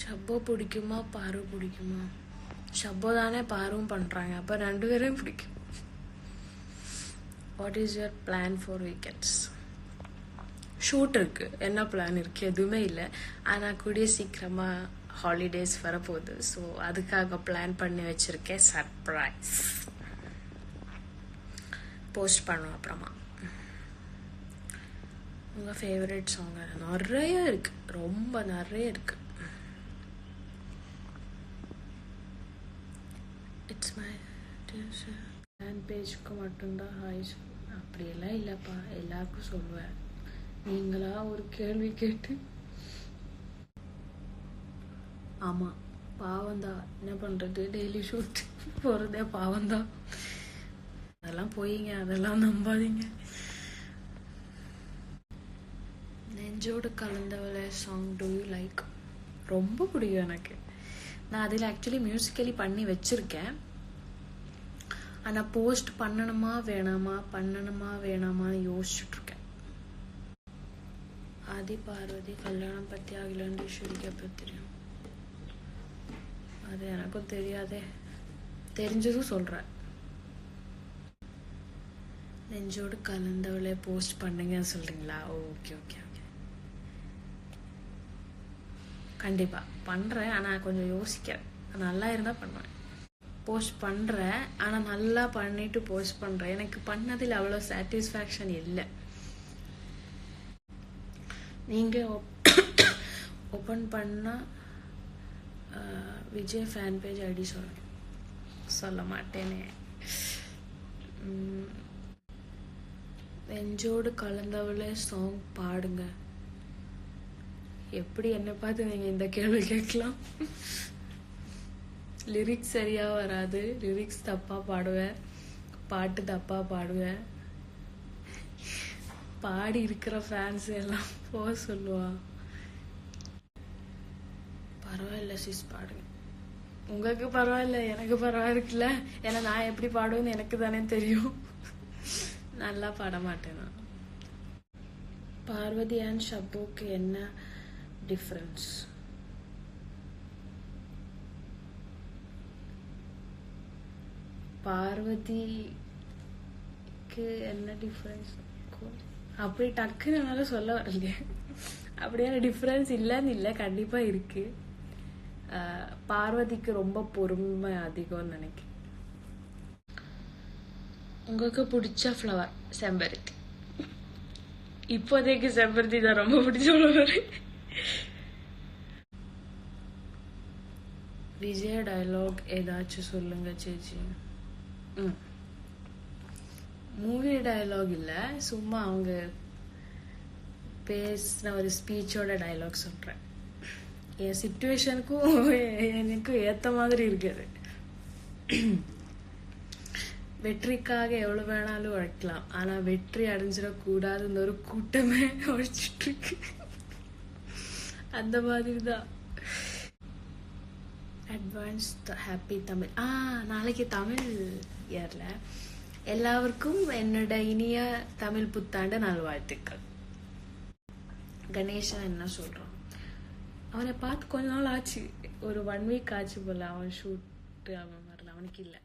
ஷப்போ பிடிக்குமா பாரு பிடிக்குமா? ஷப்போ தானே பாரும் பண்ணுறாங்க, அப்போ 2 பேரையும் பிடிக்கும். What is your plan for weekends? Shoot இருக்குது, என்ன பிளான் இருக்குது? எதுவுமே இல்லை. ஆனால் கூடிய சீக்கிரமாக ஹாலிடேஸ் வரப்போகுது. ஸோ அதுக்காக பிளான் பண்ணி வச்சுருக்கேன். சர்ப்ரைஸ் போஸ்ட் பண்ணுவோம் அப்புறமா. உங்கள் ஃபேவரட் சாங் நிறைய இருக்குது, ரொம்ப நிறைய இருக்குது. இட்ஸ் மை ஃபேன் பேஜுக்கு மட்டும்தான் ஹாய் அப்படியெல்லாம் இல்லைப்பா, எல்லாருக்கும் சொல்லுவேன். நீங்களா ஒரு கேள்வி கேட்டு. ஆமாம், பாவம்தான், என்ன பண்ணுறது, டெய்லி ஷூட் போகிறதே பாவம்தான். அதெல்லாம் போயிங்க, அதெல்லாம் நம்பாதீங்க. நெஞ்சோடு கலந்தவளை சாங் டு யூ லைக்? ரொம்ப பிடிக்கும் எனக்கு. நான் அதில் ஆக்சுவலி மியூசிக்கலி பண்ணி வச்சுருக்கேன். ஆனால் போஸ்ட் பண்ணணுமா வேணாமான்னு யோசிச்சுட்ருக்கேன். ஆதி பார்வதி கல்யாணம் பற்றி அகிலாண்டேஸ்வரிக்கு எப்போ தெரியும்? அது எனக்கும் தெரியாதே, தெரிஞ்சதும் சொல்கிறேன். நெஞ்சோடு கலந்தவளை போஸ்ட் பண்ணுங்கன்னு சொல்கிறீங்களா? ஓகே ஓகே ஓகே, கண்டிப்பாக பண்ணுறேன். ஆனால் கொஞ்சம் யோசிக்கிறேன். நல்லா இருந்தால் பண்ணுவேன். போஸ்ட் பண்ணுறேன், ஆனால் நல்லா பண்ணிவிட்டு போஸ்ட் பண்ணுறேன். எனக்கு பண்ணதில் அவ்வளோ சாட்டிஸ்ஃபேக்ஷன் இல்லை. நீங்கள் ஓப்பன் பண்ணால் விஜய் ஃபேன் பேஜ் ஐடி சொல்ல மாட்டேனே. நெஞ்சோடு கலந்தவளே சாங் பாடுங்க. எப்படி என்னை பார்த்து நீங்கள் இந்த கேள்வி கேட்கலாம்? லிரிக்ஸ் சரியாக வராது, லிரிக்ஸ் தப்பாக பாடுவேன், பாட்டு தப்பாக பாடுவேன். பாடி இருக்கிற ஃபேன்ஸ் எல்லாம் போக சொல்லுவா. பரவாயில்ல சிஸ், பாடுங்க. உங்களுக்கு பரவாயில்ல, எனக்கு பரவாயில்ல. ஏன்னா நான் எப்படி பாடுவேன்னு எனக்கு தானே தெரியும். நல்லா பாட மாட்டேன் நான். பார்வதி அண்ட் ஷப்புக்கு என்ன டிஃப்ரென்ஸ்? பார்வதிக்கு என்ன டிஃப்ரென்ஸ்? அப்படி டக்குன்னு என்னால சொல்ல வரலையே. அப்படியான டிஃப்ரென்ஸ் இல்லைன்னு இல்லை, கண்டிப்பாக இருக்கு. பார்வதிக்கு ரொம்ப பொறுமை அதிகம்னு நினைக்கிறேன். உங்களுக்கு பிடிச்ச ஃப்ளவர்? செம்பருத்தி. இப்போதைக்கு செம்பருத்தி தான் ரொம்ப பிடிச்ச ஃப்ளவர். விஜய் டயலாக் ஏதாச்சும் சொல்லுங்க சேச்சி. மூவி டயலாக் இல்லை, சும்மா அவங்க பேசின ஒரு ஸ்பீச்சோட டயலாக் சொல்கிறேன். என் சிச்சுவேஷனுக்கும் எனக்கும் ஏற்ற மாதிரி இருக்குது. வெற்றிக்காக எவ்வளோ வேணாலும் உழைக்கலாம், ஆனால் வெற்றி அடைஞ்சிடக்கூடாதுன்னு ஒரு கூட்டமே உழைச்சிட்டு இருக்கு. அந்த மாதிரி தான். Advance happy Tamil. நாளைக்கு தமிழ் இயர்ல எல்லாருக்கும் என்னோட இனிய தமிழ் புத்தாண்டு நல்வாழ்த்துக்கள். கணேசன் என்ன சொல்றான்? அவனை பார்த்து கொஞ்ச நாள் ஆச்சு, ஒரு 1 வீக் ஆச்சு போல. அவன் ஷூட்டு அவன் வரல, அவனுக்கு இல்லை.